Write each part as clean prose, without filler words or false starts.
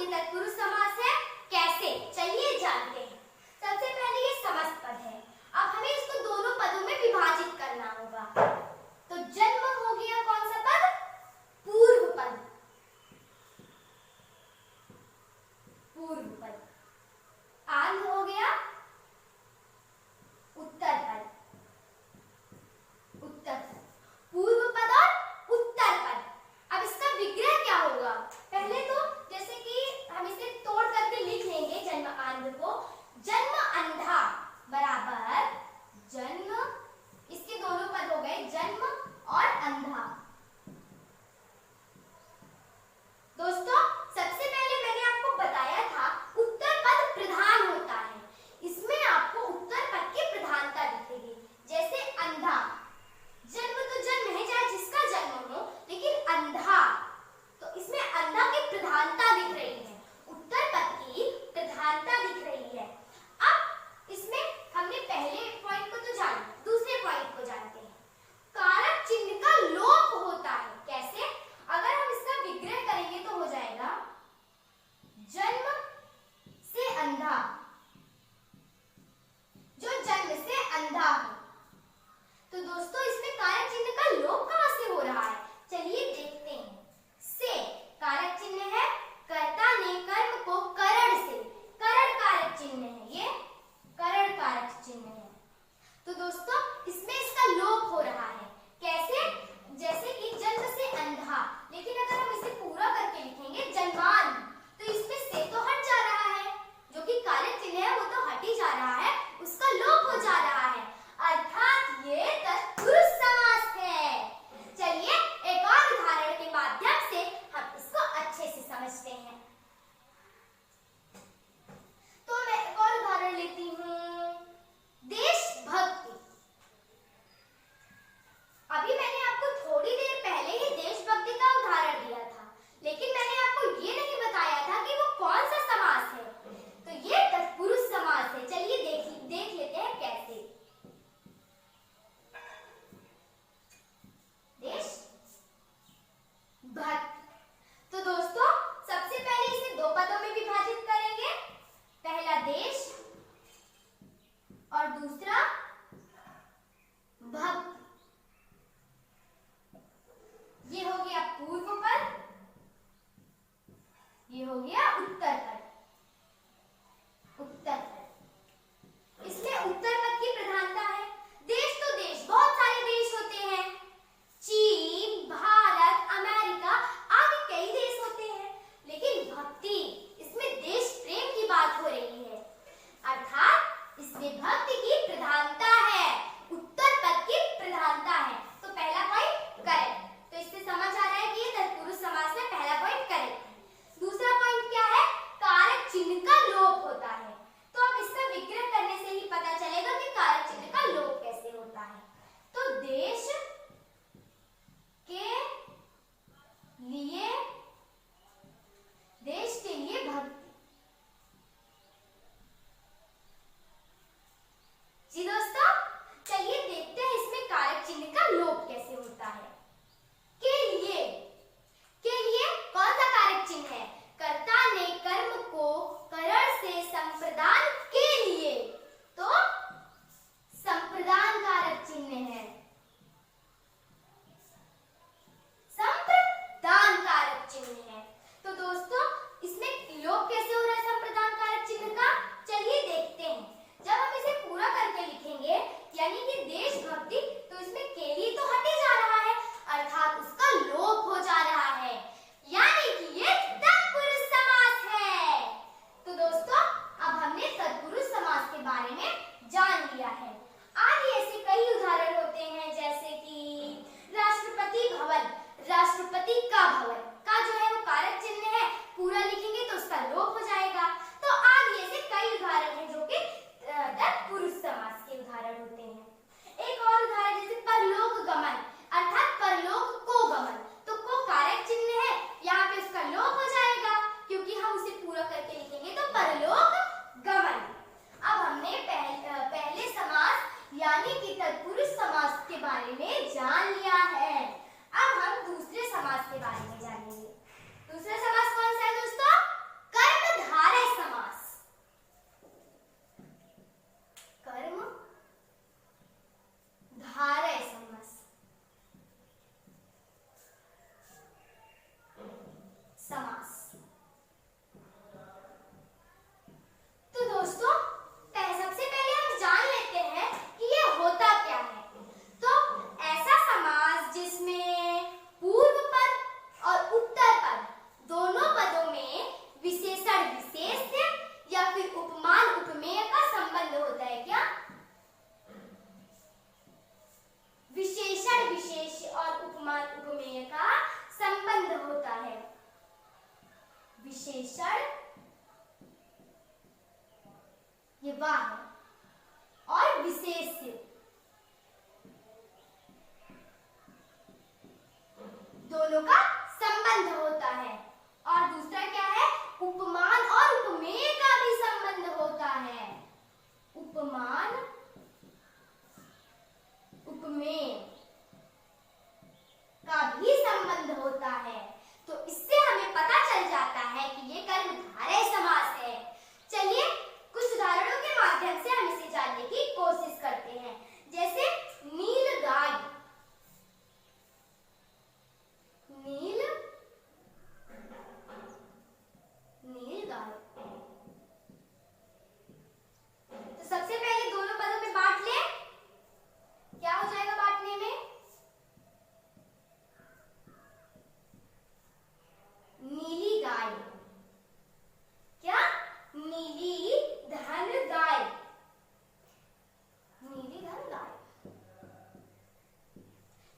ये तत्पुरुष समास है। कैसे, चलिए जानते हैं। सबसे पहले ये समस्त पद है। अब हमें इसको दोनों पदों में विभाजित करना होगा। तो जन्म हो गया कौन सा पद? पूर्व पद। पूर्व पद। आंध हो गया उत्तर पद। उत्तर पद, पूर्व पद और उत्तर पद। अब इसका विग्रह क्या होगा? पहले तो जैसे कि हम इसे तोड़ करके लिख लेंगे जन्म आंध को। जन्म अंधा बराबर जन्म, इसके दोनों पद हो गए जन्म और अंधा। दोस्तों सबसे पहले मैंने आपको बताया था उत्तर पद प्रधान होता है। इसमें आपको उत्तर पद की प्रधानता दिखेगी। जैसे अंधा, जन्म तो जन्म है चाहे जिसका जन्म हो, लेकिन अंधा तो इसमें अंधा की प्रधानता दिख रही है, उत्तर पद की प्रधानता दिख रही है। अब इसमें हमने पहले पॉइंट को तो जान, दूसरे पॉइंट को जानते हैं। कारक चिन्ह का लोप होता है। कैसे? अगर हम इसका विग्रह करेंगे तो हो जाएगा जन्म से अंधा, जो जन्म से अंधा हो। तो दोस्तों इसमें कारक चिन्ह का लोप कहां से हो रहा है? चलिए देखते हैं। से कारक चिन्ह है, कर्ता ने कर्म को करण से, करण कारक चिन्ह है, ये करण कारक चिन्ह है। तो दोस्तों इसमें इसका लोप हो रहा है। कैसे? जैसे कि जन्म से अंधा, लेकिन अगर हम इसे पूरा करके लिखेंगे जन्मान, तो इसमें से तो हट जा रहा है, जो कि कारक चिन्ह है वो तो हट ही जा रहा है, उसका लोप हो जा रहा है, अर्थात ये तत्पुरुष समास है। चलिए एक और उदाहरण के माध्यम से हम इसको अच्छे से समझते हैं। तो मैं एक और उदाहरण लेती हूँ, देशभक्ति। अभी मैंने आपको थोड़ी देर पहले ही देशभक्ति का उदाहरण दिया था, लेकिन मैंने आपको ये नहीं बताया था कि वो कौन सा समास है। तो ये तत्पुरुष समास है। चलिए देख लेते हैं कैसे। देश भक्त। तो दोस्तों सबसे पहले इसे दो पदों में विभाजित करेंगे, पहला देश और दूसरा भक्त। ये हो गया पूर्व पद, ये हो गया उत्तर पद। उत्तर पद, इसमें उत्तर पद की प्रधानता है। देश तो देश, बहुत सारे देश होते हैं, चीन, भारत, अमेरिका आदि कई देश होते हैं, लेकिन भक्ति, इसमें देश प्रेम की बात हो रही है, अर्थात इसमें भक्ति की प्रधानता है, उत्तर पद की प्रधानता है। तो पहला पॉइंट करेक्ट। तो इससे समझ आ रहा है कि ये तत्पुरुष समास में पहला पॉइंट करेक्ट है। दूसरा पॉइंट क्या है? विशेषण ये वाह है, और विशेष्य दोनों का संबंध होता है। और दूसरा क्या है, उपमान और उपमेय का भी संबंध होता है। उपमान उपमेय का भी संबंध होता है। तो इससे हमें पता चल जाता है कि ये कर्मधारय समास है। चलिए कुछ उदाहरणों के माध्यम से हम इसे जानने की कोशिश करते हैं। जैसे नील गाय, नील गाय। तो सबसे पहले दोनों पदों में बांट ले। क्या हो जाएगा बांटने में, नीली गाय। क्या, नीली धन गाय, नीली धन गाय।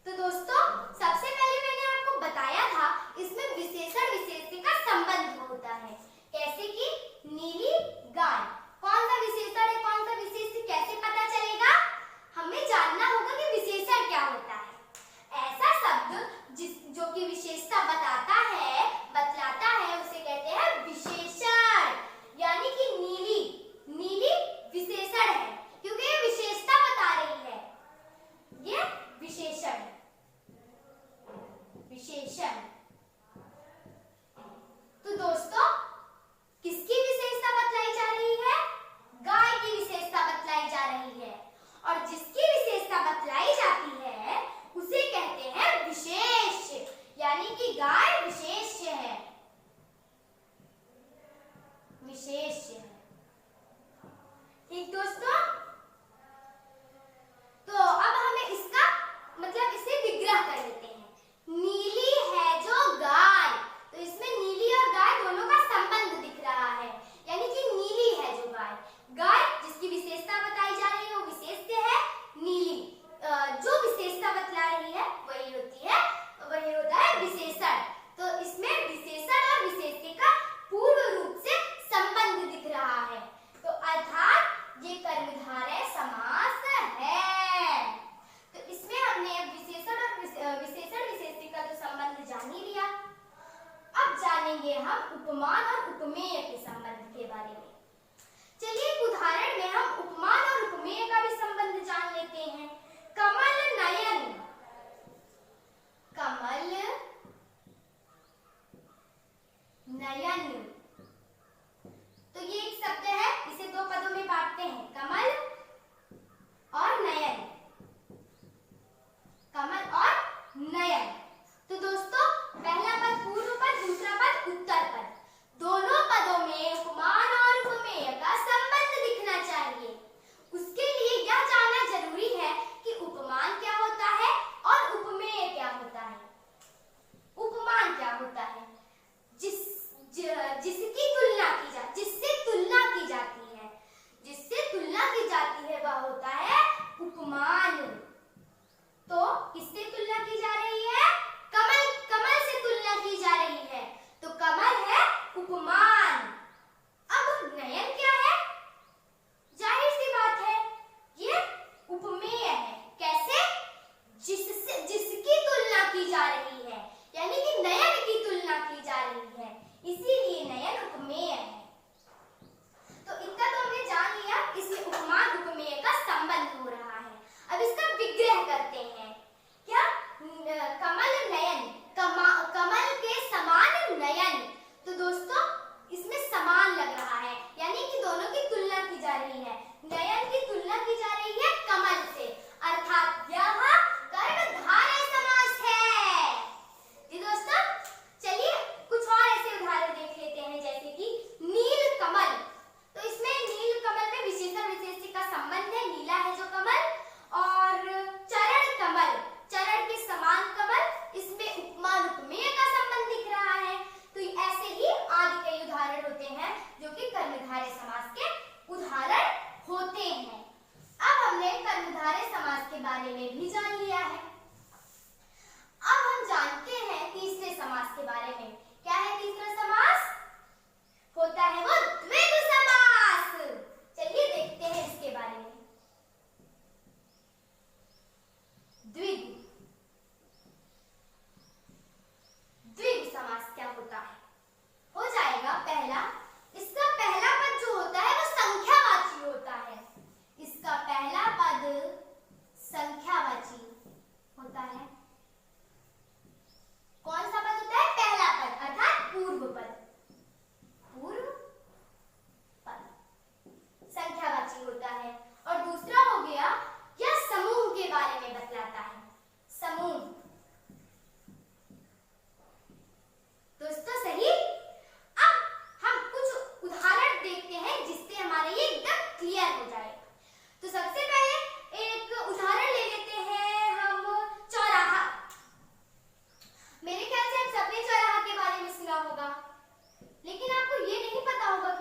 तो दोस्तों सबसे पहले मैंने आपको बताया था इसमें विशेषण विशेष्य का संबंध होता है। कैसे कि नीली गाय, कौन सा विशेषण है कौन सा विशेष्य कैसे पता चलेगा, हमें जानना होगा कि विशेषण क्या होता है। ऐसा शब्द जो कि विशेषता बतलाता है उसे कहते हैं विशेषण। यानी कि नीली विशेषण है क्योंकि ये विशेषता बता रही है, ये विशेषण। तो दोस्तों किसकी विशेषता बतलाई जा रही है, गाय की विशेषता बतलाई जा रही है। और जिसकी विशेषता बतलाई जाती है उसे कहते हैं विशेष्य। यानी कि गाय विशेष्य है, विशेष्य है। ठीक दोस्तों, तो अब हमें इसका मतलब इसे विग्रह कर लेते हैं। नीली है जो गाय, तो इसमें नीली और गाय दोनों का संबंध दिख रहा है। यानी कि नीली है जो गाय, गाय जिसकी विशेषता बताई जा रही है वो विशेष्य है, नीली जो विशेषता बतला रही है वही होता है विशेषण। तो इसमें विशेषण और विशेष्य का पूर्ण रूप से संबंध दिख रहा है। तो अर्थात ये कर्मधारय समास है। तो इसमें हमने विशेषण और विशेष्य का तो संबंध जान ही लिया। अब जानेंगे हम उपमान और उपमेय के संबंध के बारे में। चलिए एक उदाहरण में हम उपमान और उपमेय का भी संबंध जान लेते हैं। कमल नयन, कमल नयन, तो ये एक शब्द है, इसे दो पदों में बांटते हैं, कमल और नयन, कमल और नयन। तो दोस्तों पहला पद पूर्व पद, दूसरा पद उत्तर पद, दोनों पदों में उपमान और उपमेय का संबंध दिखना चाहिए। उसके लिए यह जानना जरूरी है कि उपमान क्या होता है और उपमेय क्या होता है। उपमान क्या होता है, जिसकी तुलना की जाती, जिससे तुलना की जाती है, जिससे तुलना की जाती है वह होता है उपमान। तो किससे तुलना की जा रही है, कमल से तुलना की जा रही है, तो कमल है उपमान। अब नयन क्या है, जाहिर सी बात है ये उपमेय है। कैसे, जिसकी तुलना की जा रही है, यानी कि नयन की तुलना की जा रही है, इसीलिए नयन उपमेय है। तो इतना तो हमने जान लिया, इसमें उपमान उपमेय का संबंध हो रहा है। अब इसका विग्रह करते हैं। क्या, कमल नयन, कमल के समान नयन। तो दोस्तों इसमें समान लग रहा है, यानी कि दोनों की तुलना की जा रही है। नयन की तुलना की जा रही है कमल से, अर्थात यह कर्मधारय समास है। जी दोस्तों चलिए कुछ और ऐसे उदाहरण देख लेते हैं। जैसे कि नील कमल, तो इसमें नील कमल में विशेषण विशेष्य का संबंध है, नीला है जो कमल। और चरण कमल, चरण के समान कमल, इसमें उपमान उपमेय का संबंध दिख रहा है। तो ऐसे ही आदि कई उदाहरण होते हैं जो कि कर्मधारय समास के उदाहरण होते हैं। अब हमने कर्मधारय समास के बारे में भी जान लिया है। अब हम जानते हैं तीसरे समास के बारे में। क्या है तीसरा समास,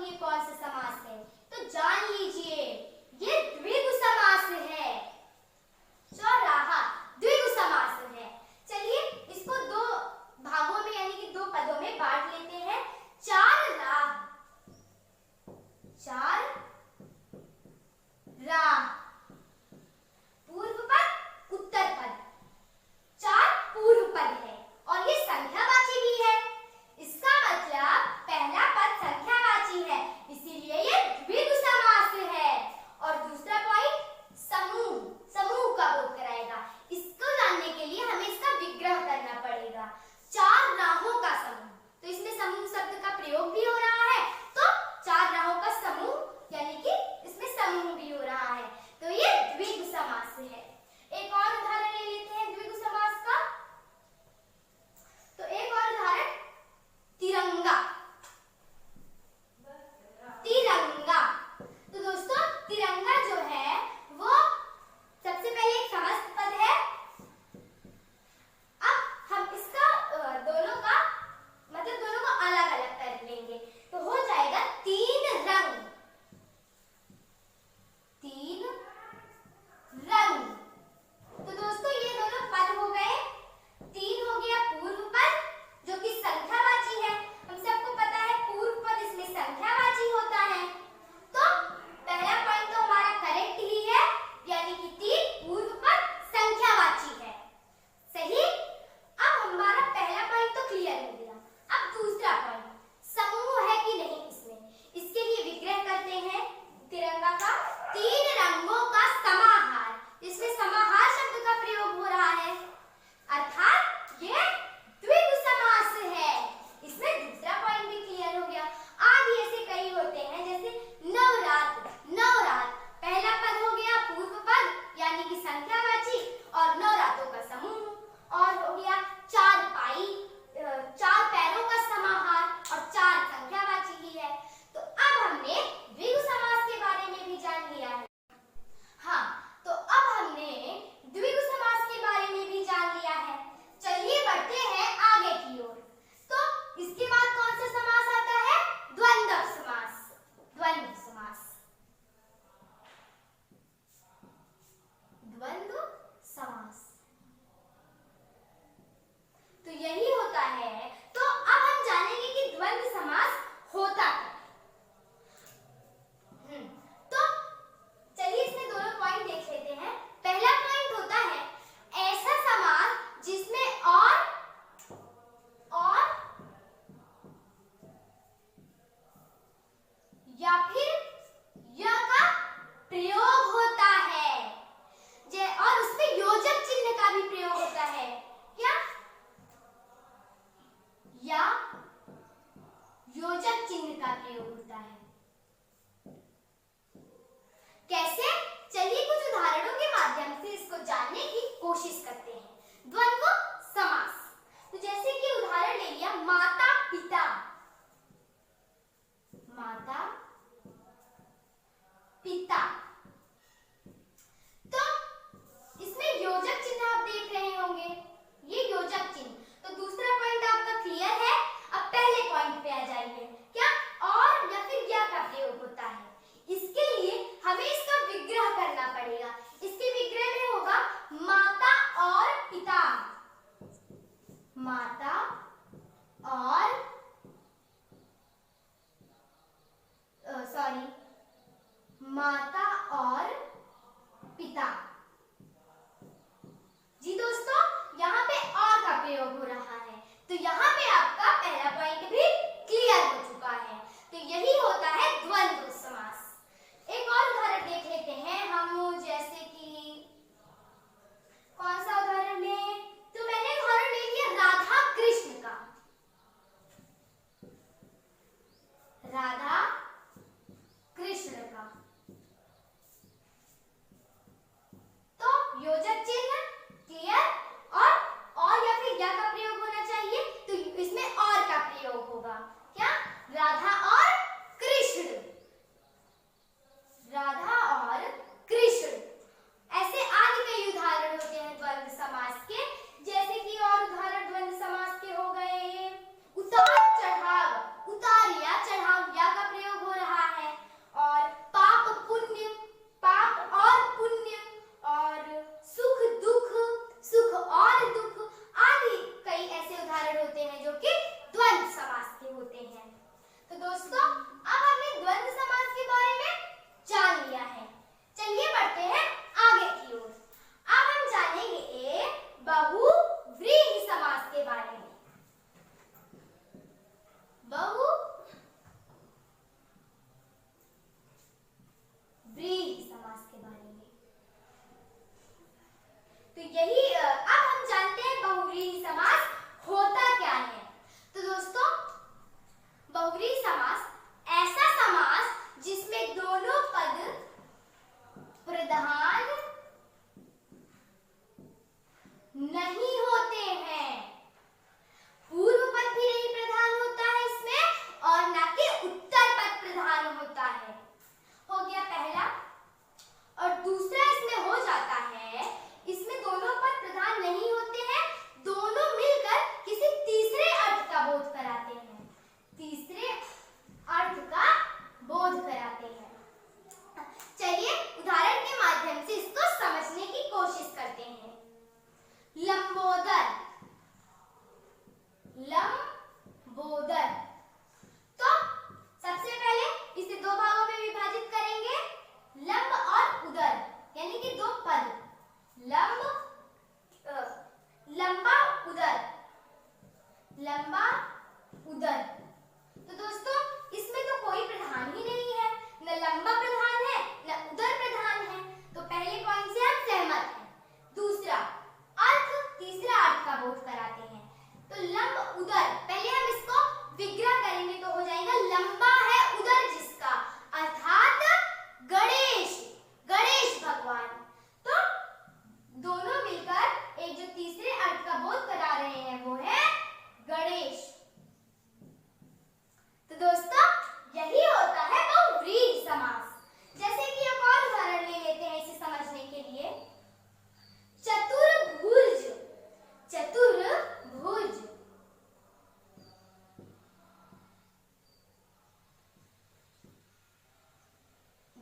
कि ये कौन सा समास है, तो जान लीजिए ये द्विगु समास है। चौराहा द्विगु समास है। चलिए इसको दो भागों में यानी कि दो पदों में बांट लेते हैं। चार राह, चार राह, पूर्व पद उत्तर पद, चार पूर्व पद है और ये संख्यावाची भी है। इसका मतलब पहला पद संख्यावाची है, इसीलिए ये द्विगु समास है। और दूसरा पॉइंट समूह, समूह का बोध कराएगा। इसको जानने के लिए हमें इसका विग्रह करना पड़ेगा। चार राहों का समूह, तो इसमें समूह शब्द का प्रयोग भी हो रहा है, तो चार राहों का समूह यानी कि इसमें समूह भी हो रहा है, तो ये द्विगु समास है। एक और उदाहरण ले लेते हैं द्विगु समास का। तो एक और उदाहरण तिरंगा, तिरंगा। तो दोस्तों तिरंगा जो है वो सबसे पहले एक समस्त पद है। अब हम इसका दोनों का मतलब दोनों को अलग अलग कर लेंगे, तो हो जाएगा तीन रंग, तीन रंग। तो दोस्तों ये दोनों पद हो गए। तीन हो गया पूर्व पद जो कि संख्यावाची है। हम सबको पता है पूर्व पद इसमें संख्यावाची होता है, तो पहला पॉइंट तो हमारा करेक्ट ही है, यानी कि तीन पूर्व पद संख्यावाची है। सही। अब हमारा पहला पॉइंट तो क्लियर हो गया। अब दूसरा पॉइंट समूह है कि नहीं इसमें, इसके लिए विग्रह करते हैं तिरंगा का। तीन रंगों का समाहार, इसमें समाहार शब्द का प्रयोग हो रहा है, अर्थात ये द्विगु समास है। इसमें दूसरा पॉइंट भी क्लियर हो गया। आदि ऐसे कई होते हैं, जैसे नवरात्र, नवरात्र पहला पद हो गया पूर्व पद यानी कि संख्यावाची और नवरात्रों का समूह, और हो गया चारपाई, चार पैरों का समाहार और चार संख्यावाची ही है। तो अब हमने द्विगु समास के बारे में भी जान लिया है। हाँ, तो अब हमने द्विगु समास के बारे में भी जान लिया है। चलिए बढ़ते हैं आगे की ओर। तो इसके बाद कौन सा समास आता है? द्वंद्व समास, द्वंद्व समास, द्वंद्व समास। तो यही होता है। तो अब हम जानेंगे कि द्वंद्व समास होता क्या। तो चलिए इसमें दोनों पॉइंट देख लेते हैं। पहला पॉइंट होता है ऐसा समास जिसमें और या फिर य का प्रयोग होता है, और उसमें योजक चिन्ह का भी प्रयोग होता है। क्या? या योजक चिन्ह का प्रयोग होता है। कैसे? चलिए कुछ उदाहरणों के माध्यम से इसको जानने की कोशिश करते हैं। द्वंद्व समास, तो जैसे कि उदाहरण ले लिया माता पिता, माता पिता। तो इसमें योजक चिन्ह आप देख रहे होंगे, ये योजक चिन्ह। तो दूसरा पॉइंट आपका क्लियर है। अब पहले पॉइंट पे आ जाइए। क्या? और या फिर या का प्रयोग होता है। इसके लिए हमें इसका विग्रह करना पड़ेगा। इसके विग्रह में होगा माता और पिता, माता और माता और पिता। जी दोस्तों, यहाँ पे और का प्रयोग हो रहा है, तो यहाँ पे आपका पहला पॉइंट भी क्लियर हो चुका है। तो यही होता है द्वंद्व समास। एक और उदाहरण देख लेते हैं हम, जैसे कि कौन सा उदाहरण लें? तो मैंने उदाहरण ले लिया राधा कृष्ण का। राधा कृष्ण का, तो योजक चिन्ह क्लियर, और या फिर या का प्रयोग होना चाहिए, तो इसमें और का प्रयोग होगा। क्या? राधा और कृष्ण, राधा और कृष्ण। ऐसे आगे कई उदाहरण होते हैं द्वंद्व समास के, जैसे कि और उदाहरण द्वंद्व समास के हो गए उतार चढ़ाव, उतार या चढ़ाव, या का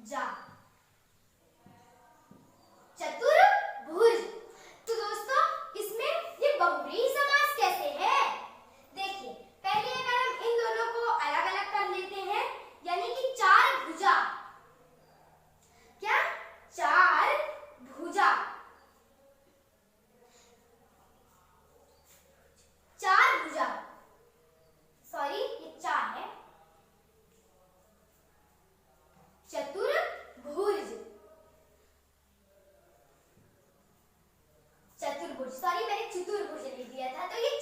जा। चतुर्भुज। तो दोस्तों इसमें ये बहुव्रीहि समास कैसे है? देखिए, पहले अगर हम इन दोनों को अलग अलग कर लेते हैं, यानी कि चार भुजा। क्या? चार भुजा। चार भुजा, सॉरी ये चार है। चतुर्भुज। चतुर्भुज, सॉरी मैंने चतुर्भुज लिख दिया था, तो ये